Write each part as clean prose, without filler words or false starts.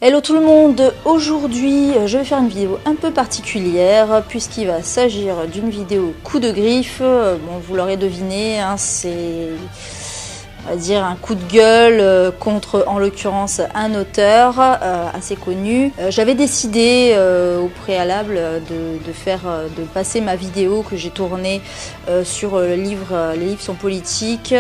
Hello tout le monde, aujourd'hui je vais faire une vidéo un peu particulière puisqu'il va s'agir d'une vidéo coup de griffe. Bon, vous l'aurez deviné, hein, c'est on va dire un coup de gueule contre en l'occurrence un auteur assez connu. J'avais décidé au préalable de passer ma vidéo que j'ai tournée sur les livres sont politiques.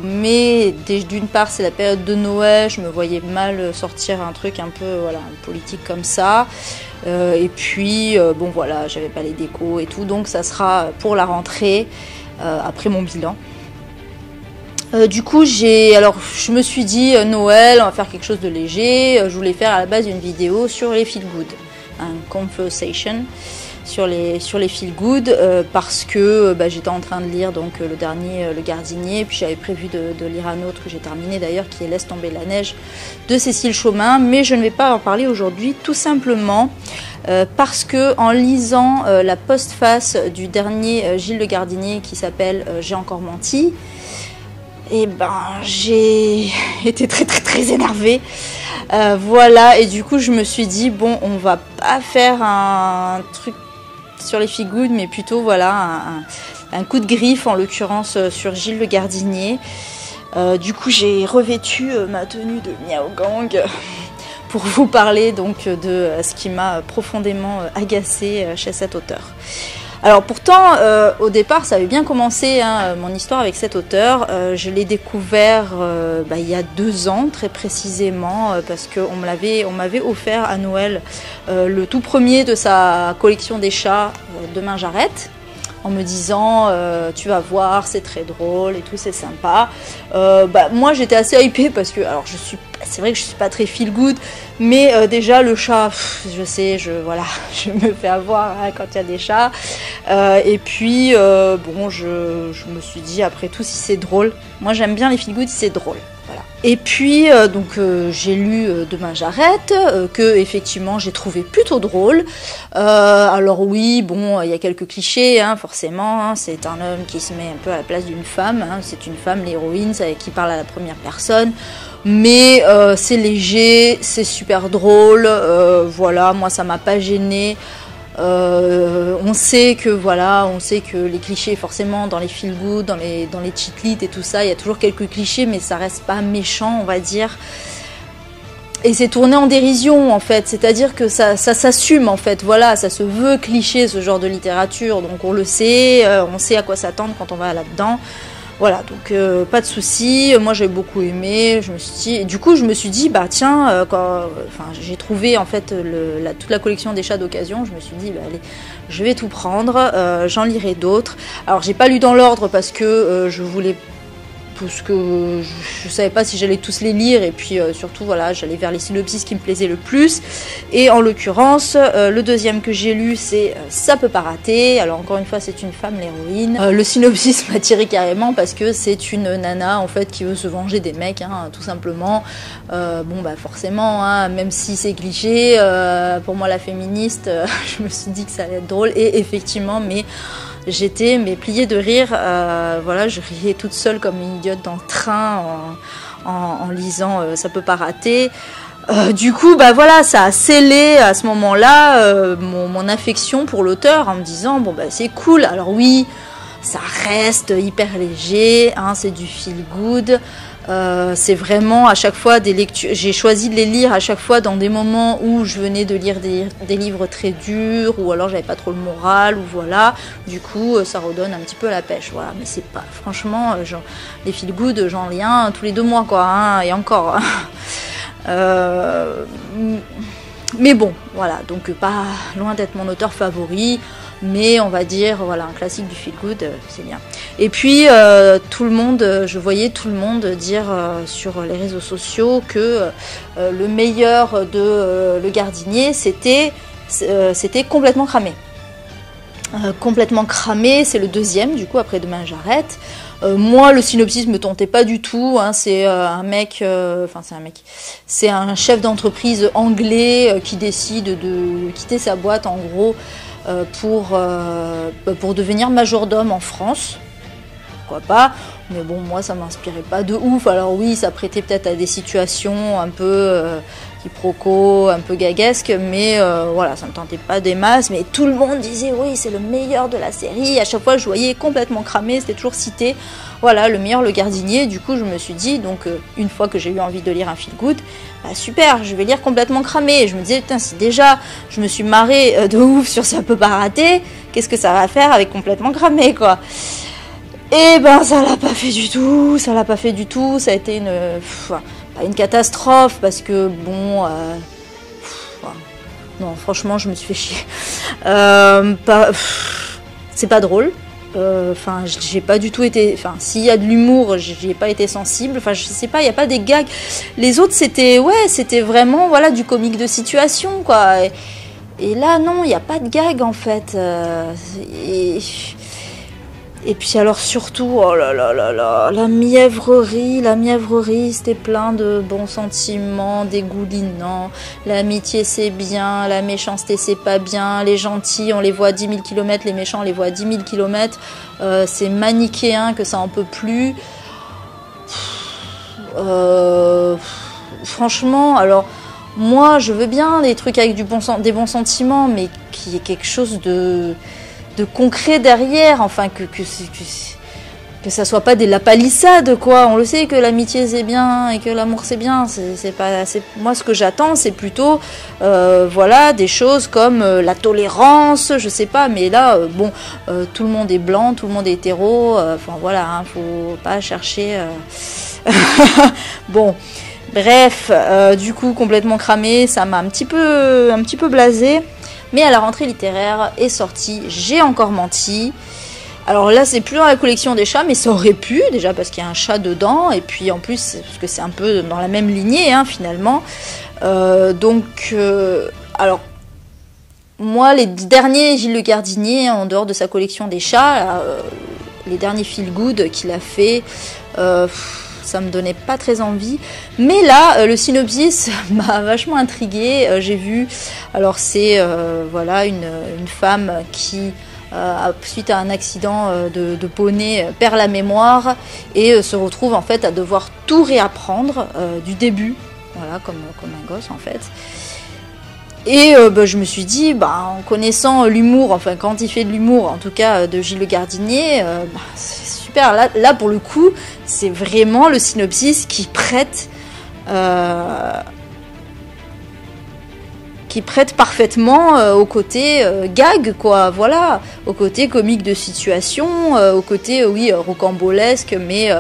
Mais d'une part c'est la période de Noël, je me voyais mal sortir un truc un peu politique comme ça, et puis bon voilà, j'avais pas les décos et tout, donc ça sera pour la rentrée après mon bilan. Du coup je me suis dit Noël, on va faire quelque chose de léger. Je voulais faire à la base une vidéo sur les feel good, un conversation sur les feel good, parce que j'étais en train de lire donc le dernier Le Gardinier, puis j'avais prévu de lire un autre que j'ai terminé d'ailleurs, qui est Laisse tomber la neige de Cécile Chaumin, mais je ne vais pas en parler aujourd'hui, tout simplement parce que en lisant la postface du dernier Gilles Le Gardinier qui s'appelle J'ai encore menti, et j'ai été très énervée. Voilà, et du coup je me suis dit bon, on va pas faire un truc sur les feel good, mais plutôt voilà un coup de griffe, en l'occurrence sur Gilles Le Gardinier. Du coup j'ai revêtu ma tenue de Miao Gang pour vous parler donc de ce qui m'a profondément agacée chez cet auteur. Alors pourtant, au départ, ça avait bien commencé, hein, mon histoire avec cet auteur. Je l'ai découvert il y a 2 ans, très précisément, parce qu'on m'avait offert à Noël le tout premier de sa collection des chats, Demain j'arrête, en me disant tu vas voir, c'est très drôle et tout, c'est sympa. Moi j'étais assez hypée parce que, alors c'est vrai que je suis pas très feel good, mais déjà le chat, je sais, je me fais avoir, hein, quand il y a des chats. Et puis bon, je me suis dit, après tout, si c'est drôle, moi j'aime bien les feel good si c'est drôle. Voilà. Et puis j'ai lu Demain j'arrête, que effectivement j'ai trouvé plutôt drôle. Alors oui, bon, il y a quelques clichés, hein, forcément, hein, c'est un homme qui se met un peu à la place d'une femme, hein, c'est une femme, l'héroïne, qui parle à la première personne, mais c'est léger, c'est super drôle, voilà, moi ça m'a pas gêné. On sait que les clichés, forcément, dans les feel good, dans les cheat lit et tout ça, il y a toujours quelques clichés, mais ça reste pas méchant, on va dire. Et c'est tourné en dérision, en fait, c'est-à-dire que ça s'assume, en fait, voilà, ça se veut cliché, ce genre de littérature, donc on le sait, on sait à quoi s'attendre quand on va là-dedans. Voilà, donc pas de souci. Moi j'ai beaucoup aimé. Du coup je me suis dit tiens, j'ai trouvé en fait toute la collection des chats d'occasion. Je me suis dit allez, je vais tout prendre. J'en lirai d'autres. Alors j'ai pas lu dans l'ordre parce que je savais pas si j'allais tous les lire, et puis surtout voilà, j'allais vers les synopsis qui me plaisaient le plus. Et en l'occurrence, le deuxième que j'ai lu, c'est Ça peut pas rater. Alors encore une fois, c'est une femme, l'héroïne. Le synopsis m'a tiré carrément parce que c'est une nana en fait qui veut se venger des mecs, hein, tout simplement. Forcément, hein, même si c'est cliché, pour moi la féministe, je me suis dit que ça allait être drôle, et effectivement, mais j'étais pliée de rire, voilà, je riais toute seule comme une idiote dans le train en lisant Ça peut pas rater. Du coup, voilà, ça a scellé à ce moment-là mon affection pour l'auteur, en me disant c'est cool. Alors oui, ça reste hyper léger, hein, c'est du feel good. C'est vraiment à chaque fois des lectures. J'ai choisi de les lire à chaque fois dans des moments où je venais de lire des livres très durs, ou alors j'avais pas trop le moral, ou voilà. Du coup, ça redonne un petit peu la pêche. Voilà, mais c'est pas, franchement, les feel good, j'en lis un tous les 2 mois, quoi, hein, et encore. Mais bon, voilà, donc pas loin d'être mon auteur favori. Mais on va dire, voilà, un classique du feel good, c'est bien. Et puis, je voyais tout le monde dire sur les réseaux sociaux que le meilleur de Le Gardinier, c'était Complètement cramé. Complètement cramé, c'est le deuxième, du coup, après Demain j'arrête. Moi, le synopsis me tentait pas du tout, hein, c'est c'est un chef d'entreprise anglais qui décide de quitter sa boîte, en gros, pour devenir majordome en France. Pourquoi pas, mais bon, moi ça m'inspirait pas de ouf. Alors oui, ça prêtait peut-être à des situations un peu quiproquo un peu gaguesque, mais voilà, ça me tentait pas des masses, mais tout le monde disait oui, c'est le meilleur de la série, à chaque fois je voyais complètement cramé, c'était toujours cité, voilà, le meilleur, le gardinier. Du coup je me suis dit, donc une fois que j'ai eu envie de lire un feel good, bah super, je vais lire complètement cramé, et je me disais, putain, si déjà je me suis marrée de ouf sur Ça peut pas rater, qu'est-ce que ça va faire avec complètement cramé, quoi. Et ben ça l'a pas fait du tout, ça l'a pas fait du tout, ça a été une catastrophe, parce que bon, non, franchement je me suis fait chier, c'est pas drôle, enfin j'ai pas du tout été, enfin s'il y a de l'humour, j'y ai pas été sensible, enfin je sais pas, il y a pas des gags, les autres c'était, ouais, c'était vraiment, voilà, du comique de situation, quoi, et là non, il y a pas de gag en fait, et puis alors surtout, oh là là là là, la mièvrerie, c'était plein de bons sentiments, dégoulinants, l'amitié c'est bien, la méchanceté c'est pas bien, les gentils on les voit à 10 000 km, les méchants on les voit à 10 000 km, c'est manichéen que ça en peut plus. Franchement, alors moi je veux bien des trucs avec des bons sentiments, mais qu'il y ait quelque chose de concret derrière, enfin que ça soit pas des lapalissades, quoi. On le sait que l'amitié c'est bien et que l'amour c'est bien, c'est pas, moi ce que j'attends c'est plutôt voilà, des choses comme la tolérance, je sais pas, mais là bon, tout le monde est blanc, tout le monde est hétéro, enfin voilà, hein, faut pas chercher bon, bref, du coup complètement cramé, ça m'a un petit peu blasé. Mais à la rentrée littéraire est sortie J'ai encore menti. Alors là, c'est plus dans la collection des chats, mais ça aurait pu, déjà parce qu'il y a un chat dedans, et puis en plus, parce que c'est un peu dans la même lignée, hein, finalement. Alors, moi, les derniers Gilles Le Gardinier, en dehors de sa collection des chats, les derniers feel good qu'il a fait, ça me donnait pas très envie, mais là le synopsis m'a vachement intriguée. J'ai vu, alors c'est voilà, une femme qui suite à un accident de poney perd la mémoire et se retrouve en fait à devoir tout réapprendre du début, voilà, comme un gosse en fait. Et je me suis dit, en connaissant l'humour, enfin quand il fait de l'humour, en tout cas de Gilles Le Gardinier, c'est super. Là pour le coup, c'est vraiment le synopsis qui prête parfaitement au côté gag, quoi, voilà, au côté comique de situation, au côté oui rocambolesque, mais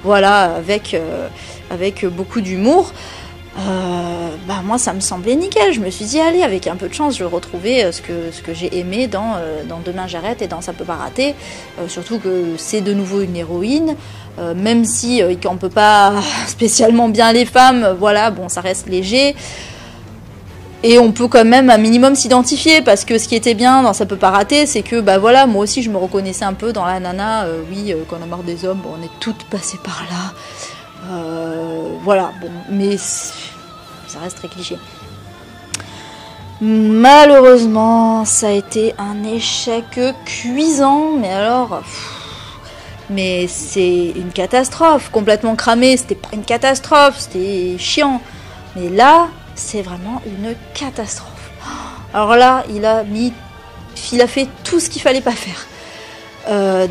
voilà, avec beaucoup d'humour. Moi ça me semblait nickel, je me suis dit allez, avec un peu de chance je vais retrouver ce que j'ai aimé dans Demain j'arrête et dans Ça peut pas rater, surtout que c'est de nouveau une héroïne, même si il campe pas spécialement bien les femmes, voilà, bon ça reste léger et on peut quand même un minimum s'identifier, parce que ce qui était bien dans Ça peut pas rater, c'est que voilà, moi aussi je me reconnaissais un peu dans la nana, oui, quand on a marre des hommes, on est toutes passées par là. Voilà, bon, mais ça reste très cliché. Malheureusement, ça a été un échec cuisant, mais alors, mais c'est une catastrophe, complètement cramé. C'était pas une catastrophe, c'était chiant, mais là, c'est vraiment une catastrophe. Alors là, il a fait tout ce qu'il fallait pas faire.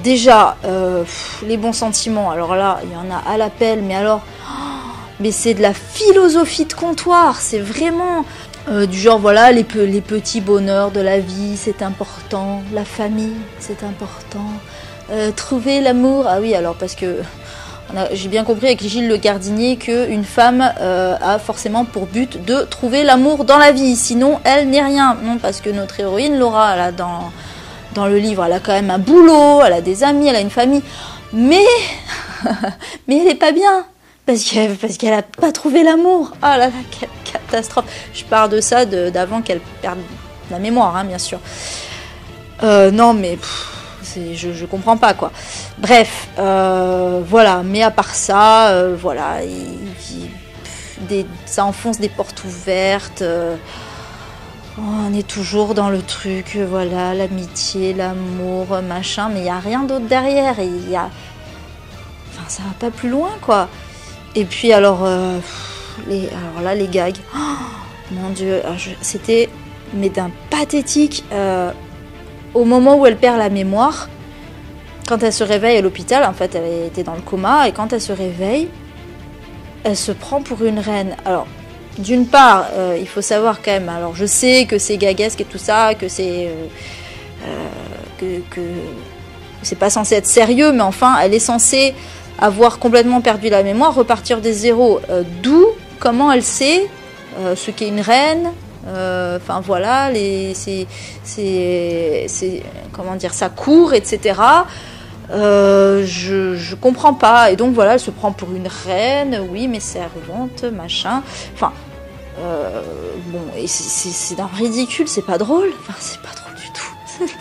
Déjà, les bons sentiments, alors là, il y en a à l'appel, mais alors, mais c'est de la philosophie de comptoir, c'est vraiment du genre, voilà, les petits bonheurs de la vie, c'est important, la famille, c'est important, trouver l'amour, ah oui, alors parce que j'ai bien compris avec Gilles Le Gardinier qu'une femme a forcément pour but de trouver l'amour dans la vie, sinon elle n'est rien, non, parce que notre héroïne, Laura, là, dans le livre, elle a quand même un boulot, elle a des amis, elle a une famille, mais elle est pas bien, parce qu'elle a pas trouvé l'amour. Ah là là, quelle catastrophe. Je parle de ça d'avant qu'elle perde la mémoire, hein, bien sûr. Non mais je comprends pas, quoi. Bref, voilà, mais à part ça, voilà, ça enfonce des portes ouvertes. On est toujours dans le truc, voilà, l'amitié, l'amour, machin, mais il n'y a rien d'autre derrière. Enfin, ça va pas plus loin, quoi. Et puis alors, les gags. Mon Dieu, c'était mais d'un pathétique au moment où elle perd la mémoire. Quand elle se réveille à l'hôpital, en fait, elle était dans le coma, et quand elle se réveille, elle se prend pour une reine. Alors, d'une part, il faut savoir quand même, alors je sais que c'est gaguesque et tout ça, que c'est que c'est pas censé être sérieux, mais enfin, elle est censée avoir complètement perdu la mémoire, repartir des zéros. D'où, comment elle sait ce qu'est une reine, enfin voilà, comment dire, sa cour, etc. Je comprends pas, et donc voilà, elle se prend pour une reine, oui, mais servante, machin, enfin bon, et c'est d'un ridicule, c'est pas drôle, enfin c'est pas drôle du tout,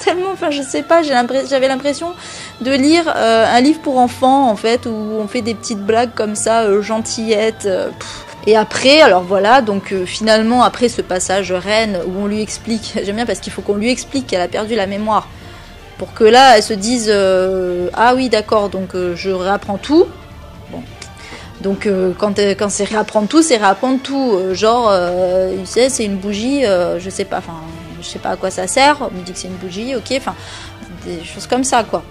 tellement, enfin je sais pas, j'avais l'impression de lire un livre pour enfants en fait, où on fait des petites blagues comme ça, gentillettes, Et après, alors voilà, donc finalement après ce passage reine où on lui explique, j'aime bien parce qu'il faut qu'on lui explique qu'elle a perdu la mémoire, pour que là elle se dise ah oui d'accord, donc je réapprends tout. Bon. Donc quand c'est réapprendre tout, c'est réapprendre tout. Genre, tu sais, c'est une bougie, je sais pas à quoi ça sert, on me dit que c'est une bougie, ok, enfin, des choses comme ça, quoi.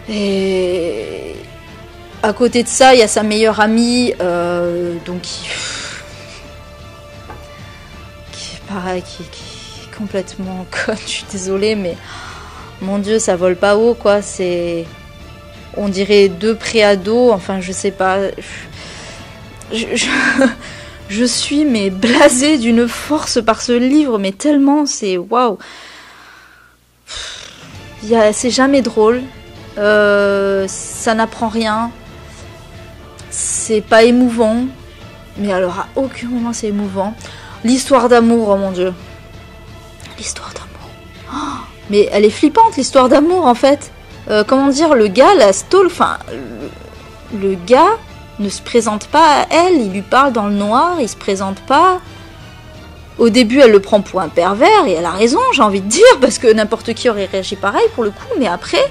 Et à côté de ça, il y a sa meilleure amie, donc qui est pareil, qui est complètement conne, je suis désolée, mais mon Dieu, ça vole pas haut, quoi, c'est... On dirait deux préados, enfin je sais pas. Je suis mais blasée d'une force par ce livre, mais tellement, c'est waouh. C'est jamais drôle, ça n'apprend rien, c'est pas émouvant, mais alors à aucun moment c'est émouvant. L'histoire d'amour, oh mon Dieu. L'histoire d'amour. Oh, mais elle est flippante, l'histoire d'amour en fait. Comment dire, le gars la stole, enfin, le gars ne se présente pas à elle, il lui parle dans le noir, il se présente pas. Au début, elle le prend pour un pervers, et elle a raison, j'ai envie de dire, parce que n'importe qui aurait réagi pareil pour le coup, mais après,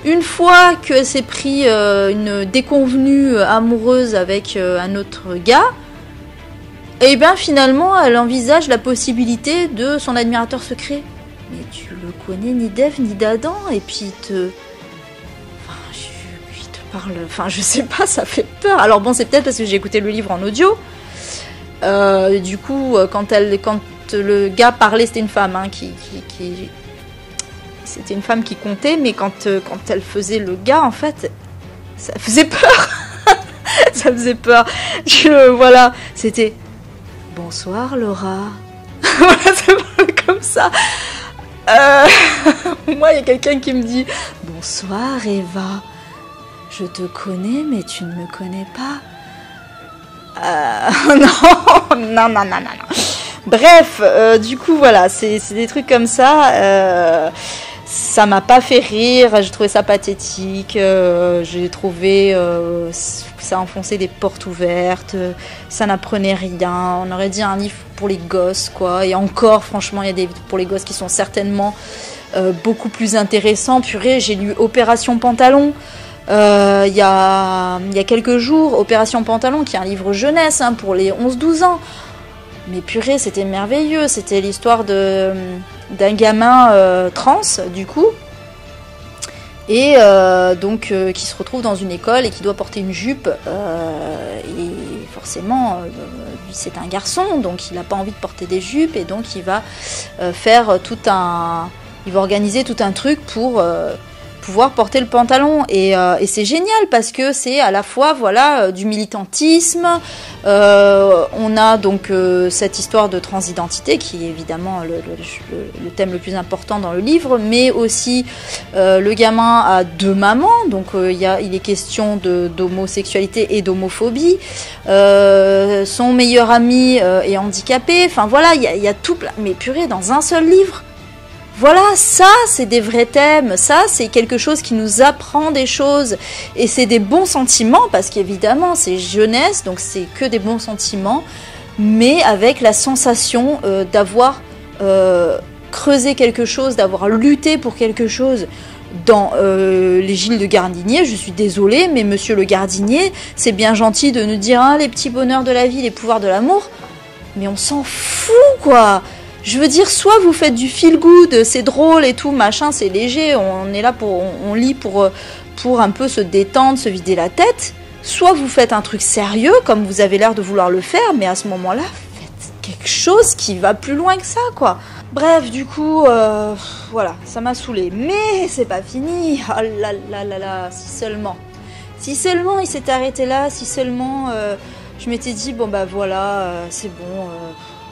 une fois que s'est pris une déconvenue amoureuse avec un autre gars, et bien finalement, elle envisage la possibilité de son admirateur secret. Mais tu le connais ni d'Ève ni d'Adam, et puis il te parle, enfin je sais pas, ça fait peur. Alors bon, c'est peut-être parce que j'ai écouté le livre en audio. Du coup, quand le gars parlait, c'était une femme, hein, c'était une femme qui comptait, mais quand elle faisait le gars, en fait, ça faisait peur. Ça faisait peur. Voilà, c'était bonsoir Laura. Voilà, c'est comme ça. Moi, il y a quelqu'un qui me dit bonsoir Eva, je te connais mais tu ne me connais pas. Non. Bref, du coup voilà, c'est des trucs comme ça. Ça m'a pas fait rire, j'ai trouvé ça pathétique, j'ai trouvé ça enfonçait des portes ouvertes, ça n'apprenait rien, on aurait dit un livre pour les gosses, quoi. Et encore, franchement, il y a des livres pour les gosses qui sont certainement beaucoup plus intéressants. Purée, j'ai lu Opération Pantalon il y a quelques jours, Opération Pantalon, qui est un livre jeunesse, hein, pour les 11-12 ans. Mais purée, c'était merveilleux, c'était l'histoire d'un gamin trans, du coup, et donc qui se retrouve dans une école et qui doit porter une jupe, et forcément lui c'est un garçon, donc il n'a pas envie de porter des jupes, et donc il va il va organiser tout un truc pour pouvoir porter le pantalon, et c'est génial parce que c'est à la fois voilà du militantisme, on a donc cette histoire de transidentité qui est évidemment le thème le plus important dans le livre, mais aussi le gamin a deux mamans, donc il est question d'homosexualité et d'homophobie, son meilleur ami est handicapé, enfin voilà, il y a tout plein, mais purée, dans un seul livre. Voilà, ça c'est des vrais thèmes, ça c'est quelque chose qui nous apprend des choses, et c'est des bons sentiments, parce qu'évidemment c'est jeunesse, donc c'est que des bons sentiments, mais avec la sensation d'avoir creusé quelque chose, d'avoir lutté pour quelque chose. Dans les Gilles de Gardinier, je suis désolée, mais monsieur le Gardinier, c'est bien gentil de nous dire hein, les petits bonheurs de la vie, les pouvoirs de l'amour. Mais on s'en fout, quoi. Je veux dire, soit vous faites du feel good, c'est drôle et tout, machin, c'est léger, on est là pour, on lit pour un peu se détendre, se vider la tête. Soit vous faites un truc sérieux, comme vous avez l'air de vouloir le faire, mais à ce moment-là, faites quelque chose qui va plus loin que ça, quoi. Bref, du coup, voilà, ça m'a saoulée. Mais c'est pas fini. Oh là là là là, si seulement. Si seulement il s'était arrêté là, si seulement je m'étais dit, bon bah voilà, c'est bon,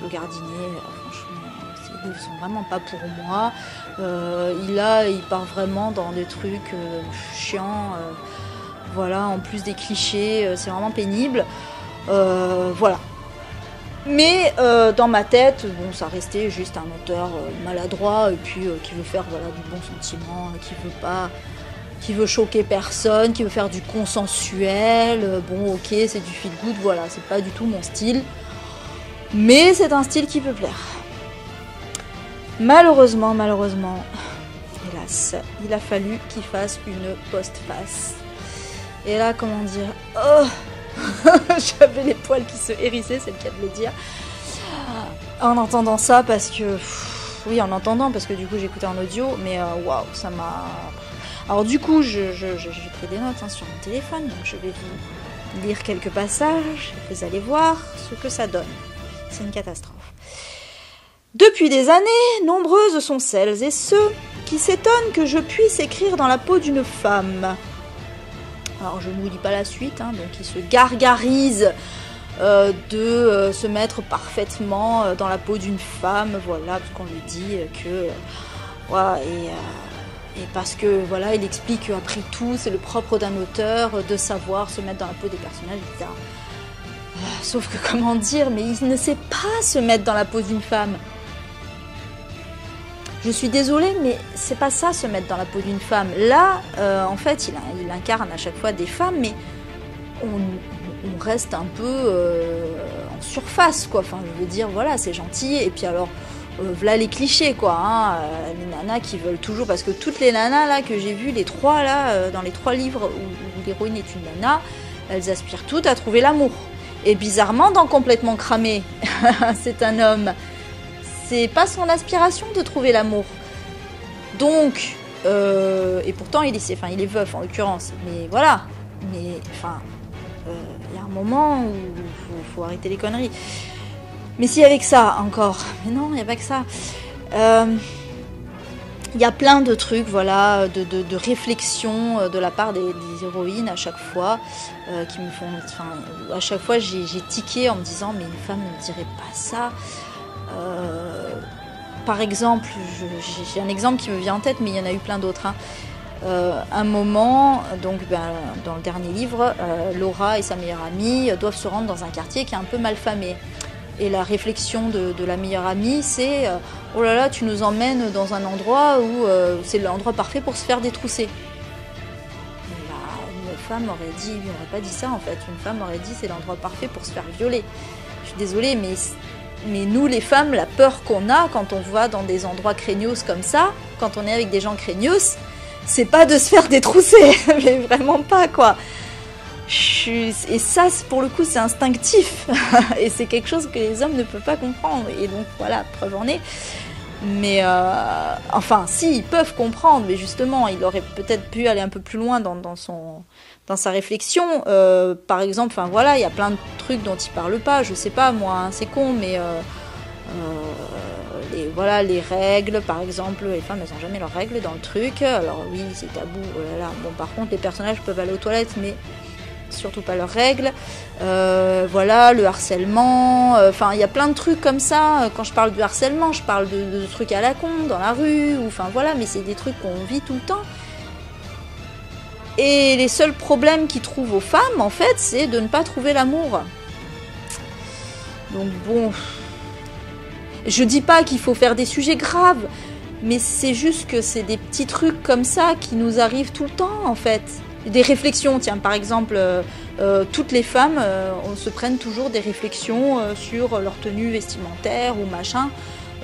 le gardinier, franchement, ces livres sont vraiment pas pour moi. Il part vraiment dans des trucs chiants. Voilà, en plus des clichés, c'est vraiment pénible. Voilà. Mais dans ma tête, bon, ça restait juste un auteur maladroit et puis qui veut faire voilà, du bon sentiment, qui veut choquer personne, qui veut faire du consensuel. Bon, ok, c'est du feel good, voilà, c'est pas du tout mon style. Mais c'est un style qui peut plaire. Malheureusement, hélas, il a fallu qu'il fasse une postface. Et là, comment dire, oh j'avais les poils qui se hérissaient, c'est le cas de le dire. En entendant ça, parce que... Oui, en entendant, parce que du coup j'écoutais en audio, mais waouh, ça m'a... Alors du coup, j'ai pris des notes sur mon téléphone, donc je vais vous lire quelques passages, et vous allez voir ce que ça donne. C'est une catastrophe. Depuis des années, nombreuses sont celles et ceux qui s'étonnent que je puisse écrire dans la peau d'une femme. Alors je ne vous dis pas la suite, donc il se gargarise de se mettre parfaitement dans la peau d'une femme, voilà, parce qu'on lui dit que... voilà, et parce que, voilà, il explique qu'après tout, c'est le propre d'un auteur de savoir se mettre dans la peau des personnages, etc. Sauf que, comment dire, mais il ne sait pas se mettre dans la peau d'une femme. Je suis désolée, mais c'est pas ça, se mettre dans la peau d'une femme. Là, en fait, il incarne à chaque fois des femmes, mais on reste un peu en surface, quoi. Enfin, je veux dire, voilà, c'est gentil. Et puis alors, voilà les clichés, quoi. Les nanas qui veulent toujours... Parce que toutes les nanas, là, que j'ai vues, les trois, là, dans les 3 livres où l'héroïne est une nana, elles aspirent toutes à trouver l'amour. Et bizarrement, dans Complètement cramé, c'est un homme... C'est pas son aspiration de trouver l'amour. Donc, et pourtant il est veuf en l'occurrence. Mais voilà. Mais enfin, il y a un moment où faut arrêter les conneries. Mais s'il y avait que ça encore. Mais non, il n'y a pas que ça. Il y a plein de trucs, voilà, de réflexion de la part des héroïnes à chaque fois qui me font. Enfin, à chaque fois j'ai tiqué en me disant mais une femme ne dirait pas ça. Par exemple, j'ai un exemple qui me vient en tête, mais il y en a eu plein d'autres. Un moment, donc dans le dernier livre, Laura et sa meilleure amie doivent se rendre dans un quartier qui est un peu malfamé. Et la réflexion de la meilleure amie, c'est oh là là, tu nous emmènes dans un endroit où c'est l'endroit parfait pour se faire détrousser. Une femme aurait dit, il n'aurait pas dit ça en fait. Une femme aurait dit c'est l'endroit parfait pour se faire violer. Je suis désolée, mais nous les femmes, la peur qu'on a quand on va dans des endroits craignos comme ça, quand on est avec des gens craignos, c'est pas de se faire détrousser, mais vraiment pas quoi. Et ça, pour le coup, c'est instinctif, et c'est quelque chose que les hommes ne peuvent pas comprendre, et donc voilà, preuve en est. Mais enfin, si, ils peuvent comprendre, mais justement, il aurait peut-être pu aller un peu plus loin dans sa réflexion. Par exemple, enfin voilà, il y a plein de trucs dont il parle pas, je sais pas moi, c'est con, mais les règles, par exemple, les femmes elles ont jamais leurs règles dans le truc. Alors oui, c'est tabou, oh là là. Bon, par contre, les personnages peuvent aller aux toilettes, mais surtout pas leurs règles. Voilà, le harcèlement, enfin il y a plein de trucs comme ça. Quand je parle du harcèlement, je parle de trucs à la con dans la rue, enfin voilà, mais c'est des trucs qu'on vit tout le temps. Et les seuls problèmes qu'ils trouvent aux femmes, en fait, c'est de ne pas trouver l'amour. Donc bon, je dis pas qu'il faut faire des sujets graves, mais c'est juste que c'est des petits trucs comme ça qui nous arrivent tout le temps, en fait. Des réflexions, tiens, par exemple, toutes les femmes se prennent toujours des réflexions sur leur tenue vestimentaire ou machin,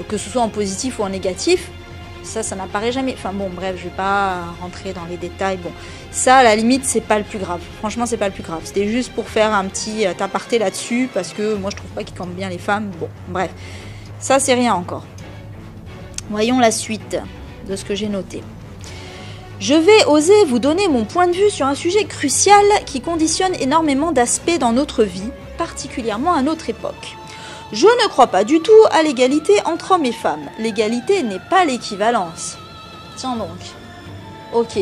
que ce soit en positif ou en négatif. Ça n'apparaît jamais. Enfin bon, bref, je vais pas rentrer dans les détails. Bon, ça, à la limite, c'est pas le plus grave. Franchement, c'est pas le plus grave. C'était juste pour faire un petit aparté là-dessus, parce que moi, je trouve pas qu'ils campent bien les femmes. Bon, bref, ça, c'est rien encore. Voyons la suite de ce que j'ai noté. Je vais oser vous donner mon point de vue sur un sujet crucial qui conditionne énormément d'aspects dans notre vie, particulièrement à notre époque. Je ne crois pas du tout à l'égalité entre hommes et femmes. L'égalité n'est pas l'équivalence. Tiens donc. Ok.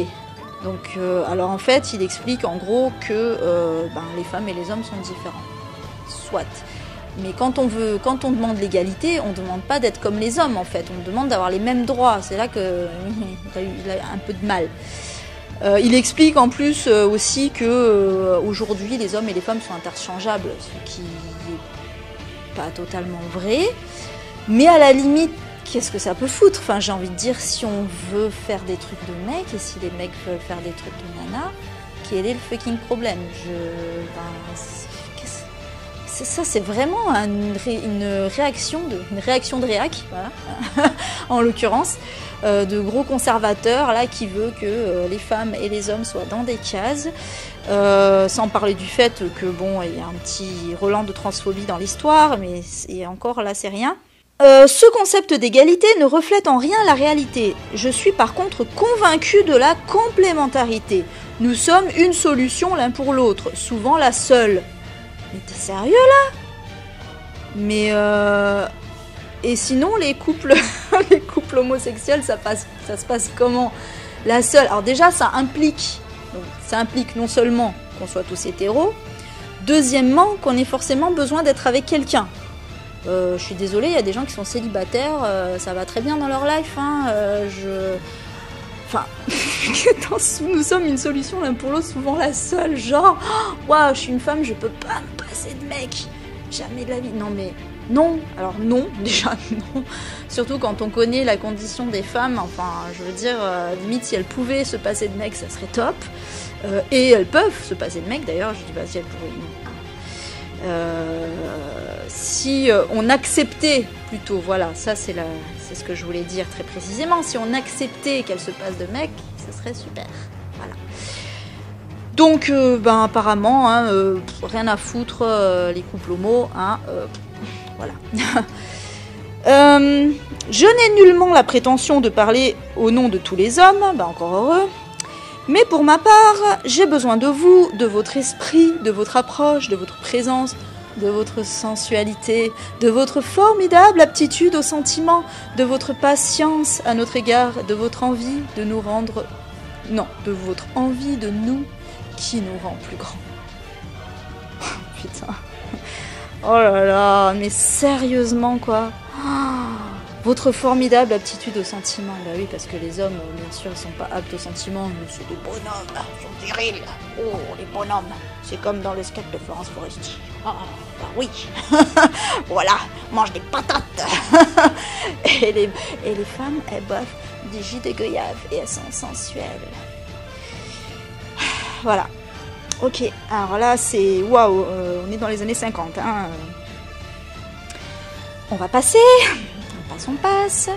Donc, alors en fait, il explique en gros que les femmes et les hommes sont différents. Soit. Mais quand on demande l'égalité, on ne demande pas d'être comme les hommes en fait. On demande d'avoir les mêmes droits. C'est là qu'il a un peu de mal. Il explique en plus aussi que aujourd'hui les hommes et les femmes sont interchangeables, ce qui n'est pas totalement vrai. Mais à la limite, qu'est-ce que ça peut foutre? Enfin, j'ai envie de dire, si on veut faire des trucs de mecs et si les mecs veulent faire des trucs de nana, quel est le fucking problème? Ça, c'est vraiment une réaction de réac, voilà, en l'occurrence, de gros conservateurs là qui veut que les femmes et les hommes soient dans des cases, sans parler du fait que bon, il y a un petit relent de transphobie dans l'histoire, mais encore là, c'est rien. Ce concept d'égalité ne reflète en rien la réalité. Je suis par contre convaincue de la complémentarité. Nous sommes une solution l'un pour l'autre, souvent la seule. Mais t'es sérieux là? Mais et sinon les couples les couples homosexuels ça se passe comment? La seule. Alors déjà ça implique non seulement qu'on soit tous hétéros, deuxièmement qu'on ait forcément besoin d'être avec quelqu'un. Je suis désolée, il y a des gens qui sont célibataires, ça va très bien dans leur life, hein, Enfin, nous sommes une solution l'un pour l'autre, souvent la seule, genre, waouh, je suis une femme, je peux pas me passer de mec, jamais de la vie. Non mais, non, alors non, déjà non, surtout quand on connaît la condition des femmes, enfin, je veux dire, limite si elles pouvaient se passer de mec, ça serait top, et elles peuvent se passer de mec d'ailleurs, je dis pas si elles pourraient, si on acceptait plutôt, voilà, ça c'est ce que je voulais dire très précisément, si on acceptait qu'elle se passe de mec, ça serait super, voilà. Donc, apparemment, hein, rien à foutre les couples homo, hein, voilà. Je n'ai nullement la prétention de parler au nom de tous les hommes, encore heureux. Mais pour ma part, j'ai besoin de vous, de votre esprit, de votre approche, de votre présence, de votre sensualité, de votre formidable aptitude aux sentiments, de votre patience à notre égard, de votre envie de nous rendre... Non, de votre envie de nous qui nous rend plus grands. Putain. Oh là là, mais sérieusement quoi. Votre formidable aptitude aux sentiments. Bah oui, parce que les hommes, bien sûr, ils sont pas aptes aux sentiments, mais c'est des bonhommes, ils sont virils. Oh, les bonhommes. C'est comme dans le sketch de Florence Foresti. Ah, bah oui. Voilà, mange des patates. et les femmes, elles boivent du jus de goyave et elles sont sensuelles. Voilà. Ok, alors là, c'est... Waouh, on est dans les années 50, hein. On va passer... On passe.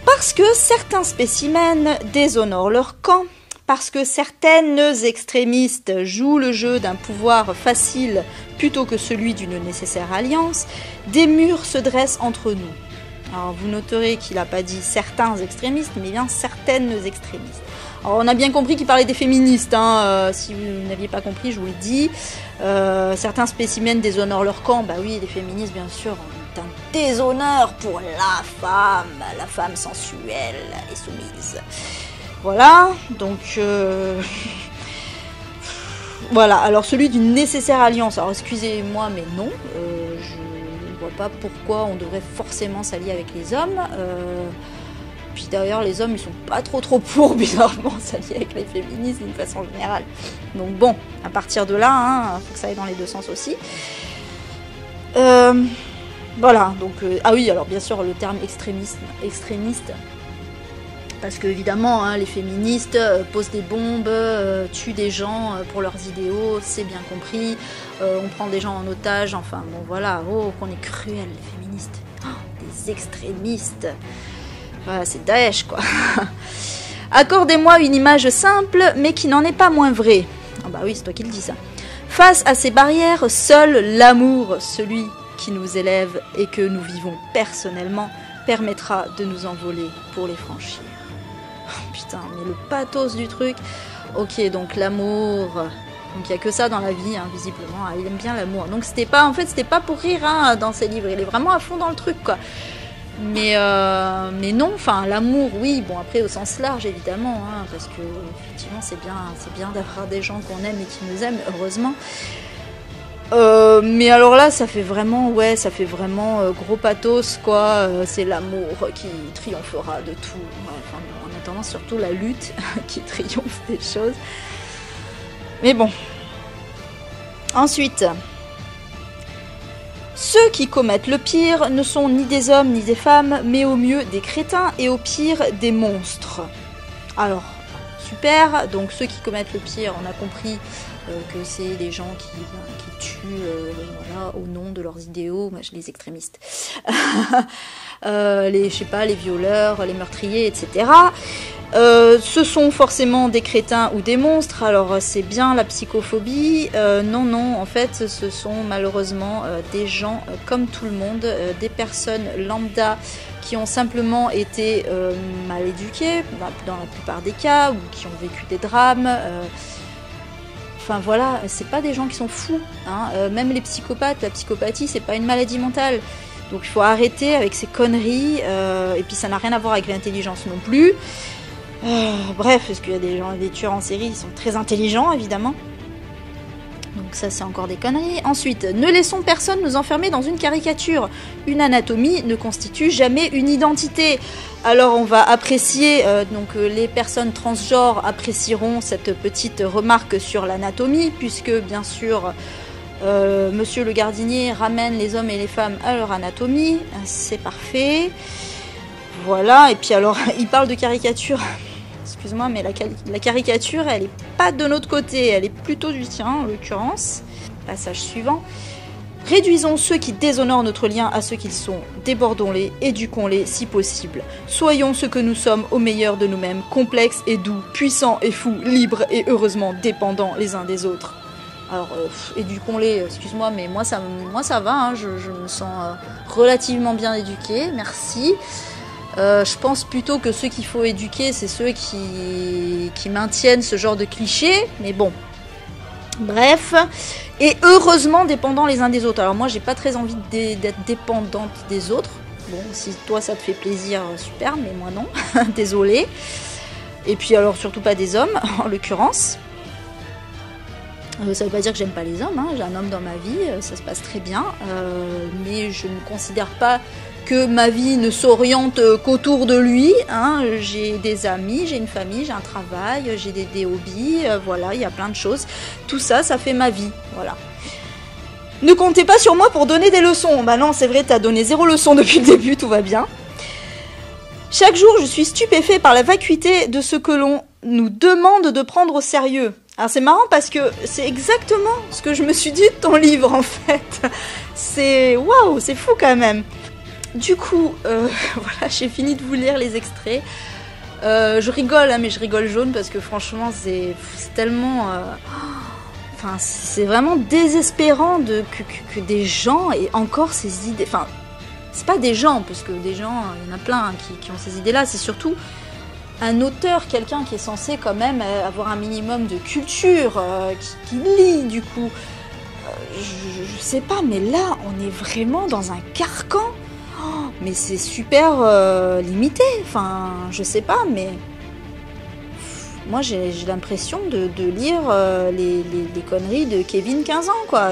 Parce que certains spécimens déshonorent leur camp, parce que certaines extrémistes jouent le jeu d'un pouvoir facile plutôt que celui d'une nécessaire alliance, des murs se dressent entre nous. Alors vous noterez qu'il n'a pas dit certains extrémistes, mais bien certaines extrémistes. Alors on a bien compris qu'il parlait des féministes, hein, si vous n'aviez pas compris, je vous le dis. Certains spécimens déshonorent leur camp, bah oui, les féministes bien sûr, un déshonneur pour la femme sensuelle et soumise. Voilà, donc voilà, alors celui d'une nécessaire alliance, alors excusez-moi mais non, je ne vois pas pourquoi on devrait forcément s'allier avec les hommes, puis d'ailleurs les hommes ils sont pas trop pour bizarrement s'allier avec les féministes d'une façon générale, donc bon, à partir de là, hein, faut que ça aille dans les deux sens aussi. Voilà, donc, ah oui, alors bien sûr le terme extrémiste, parce que évidemment hein, les féministes posent des bombes, tuent des gens pour leurs idéaux, c'est bien compris, on prend des gens en otage, enfin bon voilà, oh qu'on est cruel les féministes, oh, des extrémistes. Voilà, c'est Daesh, quoi. Accordez-moi une image simple, mais qui n'en est pas moins vraie. Ah bah oui, c'est toi qui le dis, ça. Face à ces barrières, seul l'amour, celui qui nous élève et que nous vivons personnellement, permettra de nous envoler pour les franchir. Oh, putain, mais le pathos du truc. Ok, donc l'amour... Donc il n'y a que ça dans la vie, hein, visiblement. Ah, il aime bien l'amour. Donc c'était pas, en fait, c'était pas pour rire hein, dans ses livres. Il est vraiment à fond dans le truc, quoi. Mais non, enfin l'amour, oui. Bon après au sens large évidemment, hein, parce que effectivement c'est bien d'avoir des gens qu'on aime et qui nous aiment, heureusement. Mais alors là, ça fait vraiment, gros pathos, quoi. C'est l'amour qui triomphera de tout. Enfin, en attendant, surtout la lutte qui triomphe des choses. Mais bon. Ensuite, ceux qui commettent le pire ne sont ni des hommes ni des femmes, mais au mieux des crétins et au pire des monstres. Alors, super. Donc ceux qui commettent le pire, on a compris que c'est les gens qui tuent voilà, au nom de leurs idéaux, les extrémistes. Les violeurs, les meurtriers, etc. Ce sont forcément des crétins ou des monstres. Alors c'est bien la psychophobie. Non, en fait ce sont malheureusement des gens comme tout le monde, des personnes lambda qui ont simplement été mal éduquées dans la plupart des cas, ou qui ont vécu des drames. Enfin voilà, c'est pas des gens qui sont fous, hein. Même les psychopathes, la psychopathie c'est pas une maladie mentale. Donc il faut arrêter avec ces conneries, et puis ça n'a rien à voir avec l'intelligence non plus. Bref, parce qu'il y a des tueurs en série, ils sont très intelligents évidemment. Donc ça c'est encore des conneries. Ensuite, ne laissons personne nous enfermer dans une caricature. Une anatomie ne constitue jamais une identité. Alors on va apprécier, les personnes transgenres apprécieront cette petite remarque sur l'anatomie, puisque bien sûr Monsieur le Gardinier ramène les hommes et les femmes à leur anatomie. C'est parfait. Voilà, et puis alors il parle de caricature. Excuse-moi, mais la caricature, elle est pas de notre côté, elle est plutôt du tien, en l'occurrence. Passage suivant. Réduisons ceux qui déshonorent notre lien à ce qu'ils sont, débordons-les, éduquons-les si possible. Soyons ce que nous sommes au meilleur de nous-mêmes, complexes et doux, puissants et fous, libres et heureusement dépendants les uns des autres. Alors, éduquons-les, excuse-moi, mais moi ça va, hein, je me sens relativement bien éduquée, merci. Je pense plutôt que ceux qu'il faut éduquer, c'est ceux qui maintiennent ce genre de clichés, mais bon. Bref, et heureusement dépendants les uns des autres. Alors moi, j'ai pas très envie d'être dépendante des autres. Bon, si toi ça te fait plaisir, super, mais moi non, désolée. Et puis alors surtout pas des hommes, en l'occurrence. Ça veut pas dire que j'aime pas les hommes, hein. J'ai un homme dans ma vie, ça se passe très bien, mais je ne considère pas que ma vie ne s'oriente qu'autour de lui, hein. J'ai des amis, j'ai une famille, j'ai un travail, j'ai des hobbies, voilà, il y a plein de choses. Tout ça, ça fait ma vie, voilà. Ne comptez pas sur moi pour donner des leçons. Bah non, c'est vrai, t'as donné 0 leçon depuis le début, tout va bien. Chaque jour, je suis stupéfait par la vacuité de ce que l'on nous demande de prendre au sérieux. Alors c'est marrant parce que c'est exactement ce que je me suis dit de ton livre en fait. C'est waouh, c'est fou quand même. Du coup, voilà, j'ai fini de vous lire les extraits. Je rigole, hein, mais je rigole jaune parce que franchement, c'est tellement... Enfin, c'est vraiment désespérant que des gens aient encore ces idées... Enfin, c'est pas des gens, parce que des gens, il y en a plein qui ont ces idées-là. C'est surtout un auteur, quelqu'un qui est censé quand même avoir un minimum de culture, qui lit du coup. Je sais pas, mais là, on est vraiment dans un carcan. Oh, mais c'est super limité. Enfin, je sais pas, mais... Moi, j'ai l'impression de lire les conneries de Kevin 15 ans, quoi.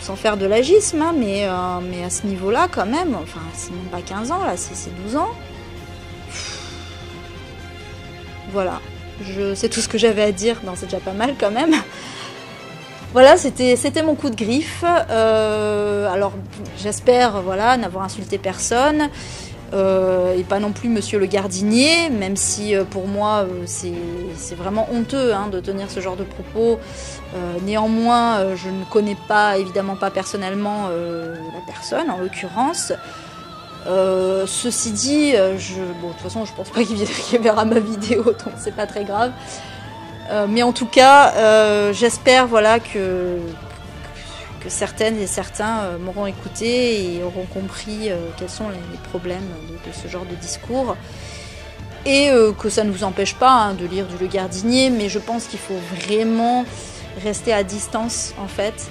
Sans faire de l'agisme, hein, mais à ce niveau-là, quand même, enfin, c'est même pas 15 ans, là, c'est 12 ans. Voilà, c'est tout ce que j'avais à dire. Non, c'est déjà pas mal, quand même. Voilà, c'était mon coup de griffe. Alors, j'espère, voilà, n'avoir insulté personne. Et pas non plus Monsieur le Gardinier, même si pour moi c'est vraiment honteux hein, de tenir ce genre de propos. Néanmoins, je ne connais pas, évidemment pas personnellement la personne en l'occurrence. Ceci dit, bon, de toute façon je pense pas qu'il verra ma vidéo, donc c'est pas très grave. Mais en tout cas, j'espère voilà, que certaines et certains m'auront écouté et auront compris quels sont les problèmes de ce genre de discours. Et que ça ne vous empêche pas hein, de lire du Le Gardinier, mais je pense qu'il faut vraiment rester à distance en fait,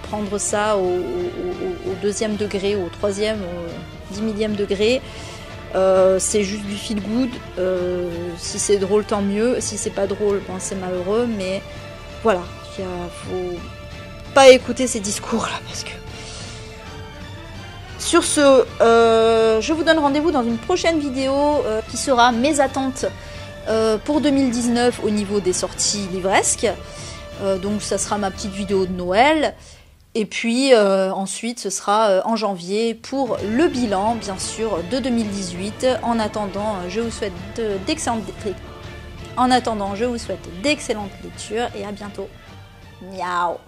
prendre ça au deuxième degré, au troisième, au 10 millième degré. C'est juste du feel good. Si c'est drôle, tant mieux. Si c'est pas drôle, bon, c'est malheureux. Mais voilà, faut pas écouter ces discours-là parce que. Sur ce, je vous donne rendez-vous dans une prochaine vidéo qui sera mes attentes pour 2019 au niveau des sorties livresques. Donc ça sera ma petite vidéo de Noël. Et puis ensuite ce sera en janvier pour le bilan bien sûr de 2018. En attendant, je vous souhaite d'excellentes lectures et à bientôt. Miaou.